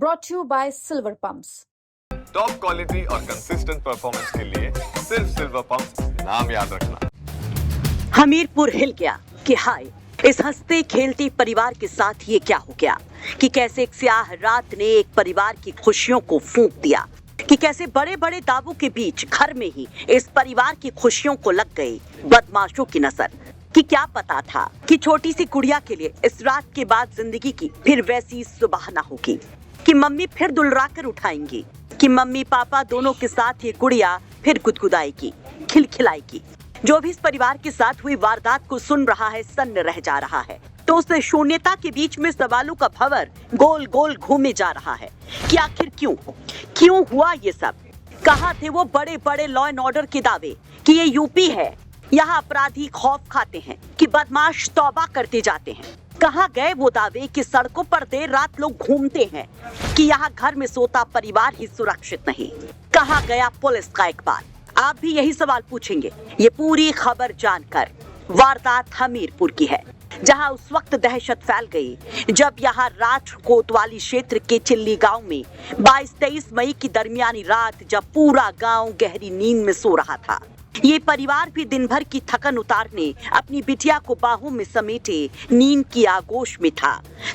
brought to you by Silver Pumps. Top quality और consistent performance के लिए सिर्फ सिल्वर पंप नाम याद रखना। हमीरपुर हिल गया कि हाय, इस हंसते खेलते परिवार के साथ ये क्या हो गया, कि कैसे एक स्याह रात ने एक परिवार की खुशियों को फूंक दिया, कि कैसे बड़े बड़े दावों के बीच घर में ही इस परिवार की खुशियों को लग गई बदमाशों की नजर। कि क्या पता था कि छोटी सी गुड़िया के लिए इस रात के बाद जिंदगी की फिर वैसी सुबह ना होगी, कि मम्मी फिर दुलरा कर उठाएंगी, कि मम्मी पापा दोनों के साथ ये गुड़िया फिर गुदगुदाएगी, खिलखिलाएगी। जो भी इस परिवार के साथ हुई वारदात को सुन रहा है सन्न रह जा रहा है, तो उस शून्यता के बीच में सवालों का भंवर गोल गोल घूमे जा रहा है कि आखिर क्यों हुआ ये सब। कहाँ थे वो बड़े बड़े लॉ एंड ऑर्डर के दावे कि ये यूपी है, यहाँ अपराधी खौफ खाते हैं, कि बदमाश तौबा करते जाते हैं। कहाँ गए वो दावे कि सड़कों पर देर रात लोग घूमते हैं, कि यहाँ घर में सोता परिवार ही सुरक्षित नहीं। कहाँ गया पुलिस का इकबाल। आप भी यही सवाल पूछेंगे ये पूरी खबर जानकर। वारदात हमीरपुर की है, जहां उस वक्त दहशत फैल गई जब यहां राज कोतवाली क्षेत्र के चिल्ली गांव में 22-23 मई की दरमियानी रात जब पूरा गांव गहरी नींद में सो रहा था। ये परिवार भी दिन भर की थकन उतारने अपनी बिटिया को बाहों में समेटे नींद की आगोश में था।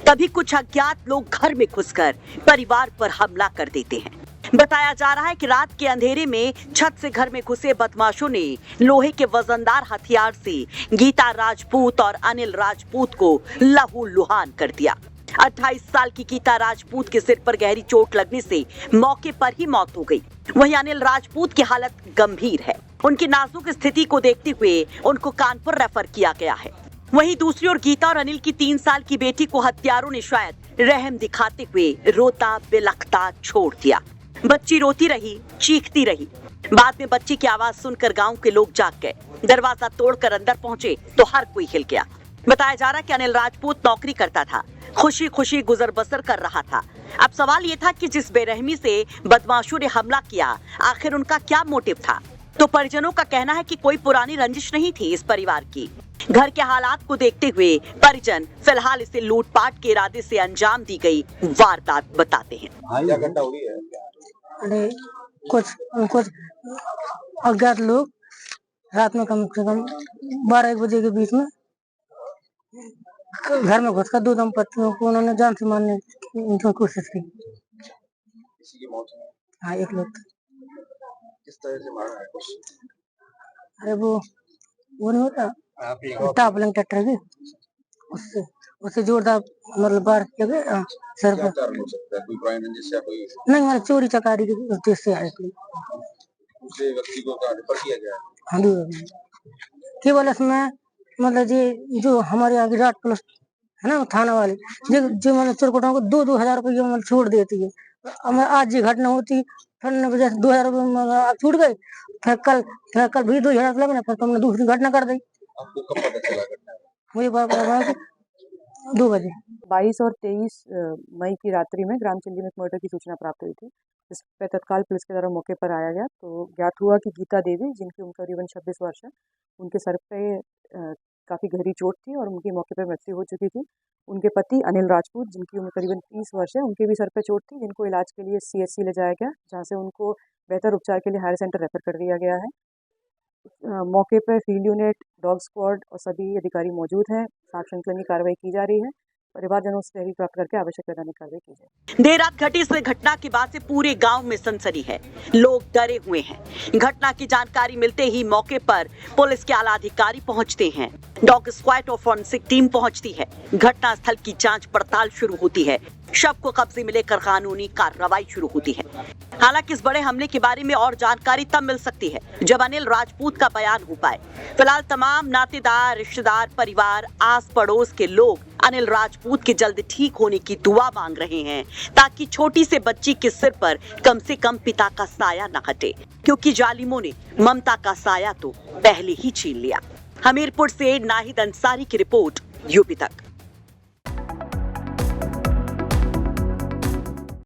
तभी कुछ अज्ञात लोग घर में घुसकर परिवार पर हमला कर देते हैं। बताया जा रहा है कि रात के अंधेरे में छत से घर में घुसे बदमाशों ने लोहे के वजनदार हथियार से गीता राजपूत और अनिल राजपूत को लहूलुहान कर दिया। 28 साल की गीता राजपूत के सिर पर गहरी चोट लगने से मौके पर ही मौत हो गई। वहीं अनिल राजपूत की हालत गंभीर है। उनकी नाजुक स्थिति को देखते हुए उनको कानपुर रेफर किया गया है। वहीं दूसरी ओर गीता और अनिल की 3 साल की बेटी को हत्यारों ने शायद रहम दिखाते हुए रोता बिलखता छोड़ दिया। बच्ची रोती रही, चीखती रही। बाद में बच्ची की आवाज सुनकर गांव के लोग जाग गए। दरवाजा तोड़कर अंदर पहुंचे तो हर कोई हिल गया। बताया जा रहा है कि अनिल राजपूत नौकरी करता था, खुशी खुशी गुजर बसर कर रहा था। अब सवाल ये था कि जिस बेरहमी से बदमाशों ने हमला किया, आखिर उनका क्या मोटिव था। तो परिजनों का कहना है कि कोई पुरानी रंजिश नहीं थी इस परिवार की। घर के हालात को देखते हुए परिजन फिलहाल इसे लूटपाट के इरादे से अंजाम दी गई वारदात बताते हैं। क्या घटना हुई है? अरे कुछ अज्ञात लोग रात में कम से कम 12-1 बजे के बीच में घर में घुसकर 2 दंपतियों को उन्होंने जान से मारने की कोशिश की। किसी की मौत हुई? हाँ, एक लोग। किस तरह से मारा है? अरे वो नहीं होता टापलिंग ट्रैक्टर की, उससे जोरदार मतलब बार किया गया सर पर। कारण हो सकता है? कोई पुरानी रंजिश या कोई? नहीं, मतलब चोरी चकारी के उद्देश्य से आए थे। दूसरे व्यक्ति को रेफर किया गया? हाँ, केवल इसमें मतलब ये जो हमारे यहाँ की रात पुलिस है ना, थाना वाले जो मतलब चोरकोटों को 2-2 हजार रुपये मतलब छोड़ देती है। आज ये घटना होती फिर वजह से 2 हजार रुपये छूट गए, फिर कल भी 2 हजार लगना, फिर तुमने दूसरी घटना कर दी। आपको कब पता चला घटना? मुझे 2 बजे। 22 और 23 मई की रात्रि में ग्राम चिल्ली में एक मर्डर की सूचना प्राप्त हुई थी, जिस पे तत्काल पुलिस के द्वारा मौके पर आया गया। तो ज्ञात हुआ कि गीता देवी, जिनकी उम्र करीबन 26 वर्ष है, उनके सर पे काफ़ी गहरी चोट थी और उनकी मौके पर मृत्यु हो चुकी थी। उनके पति अनिल राजपूत, जिनकी उम्र करीबन 30 वर्ष है, उनके भी सर पे चोट थी, जिनको इलाज के लिए CHC ले जाया गया, जहाँ से उनको बेहतर उपचार के लिए हायर सेंटर रेफर कर दिया गया है। मौके पर फील्ड यूनिट, डॉग स्क्वाड और सभी अधिकारी मौजूद हैं। साक्ष्य संकलन की कार्रवाई की जा रही है। परिवारजनों से तहरीर प्राप्त करके आवश्यक वैधानिक कार्रवाई की जाए। देर रात घटी इस घटना के बाद से पूरे गांव में सनसनी है। लोग डरे हुए हैं। घटना की जानकारी मिलते ही मौके पर पुलिस के आला अधिकारी पहुंचते हैं। डॉग स्क्वाड और फॉरेंसिक टीम पहुंचती है। घटना स्थल की जांच पड़ताल शुरू होती है। शव को कब्जे में लेकर कानूनी कार्रवाई शुरू होती है। हालांकि इस बड़े हमले के बारे में और जानकारी तब मिल सकती है जब अनिल राजपूत का बयान हो पाए। फिलहाल तमाम नातेदार, रिश्तेदार, परिवार, आस पड़ोस के लोग अनिल राजपूत के जल्द ठीक होने की दुआ मांग रहे हैं, ताकि छोटी से बच्ची के सिर पर कम से कम पिता का साया न हटे, क्योंकि जालिमों ने ममता का साया तो पहले ही छीन लिया। हमीरपुर से नाहिद अंसारी की रिपोर्ट, यूपी तक।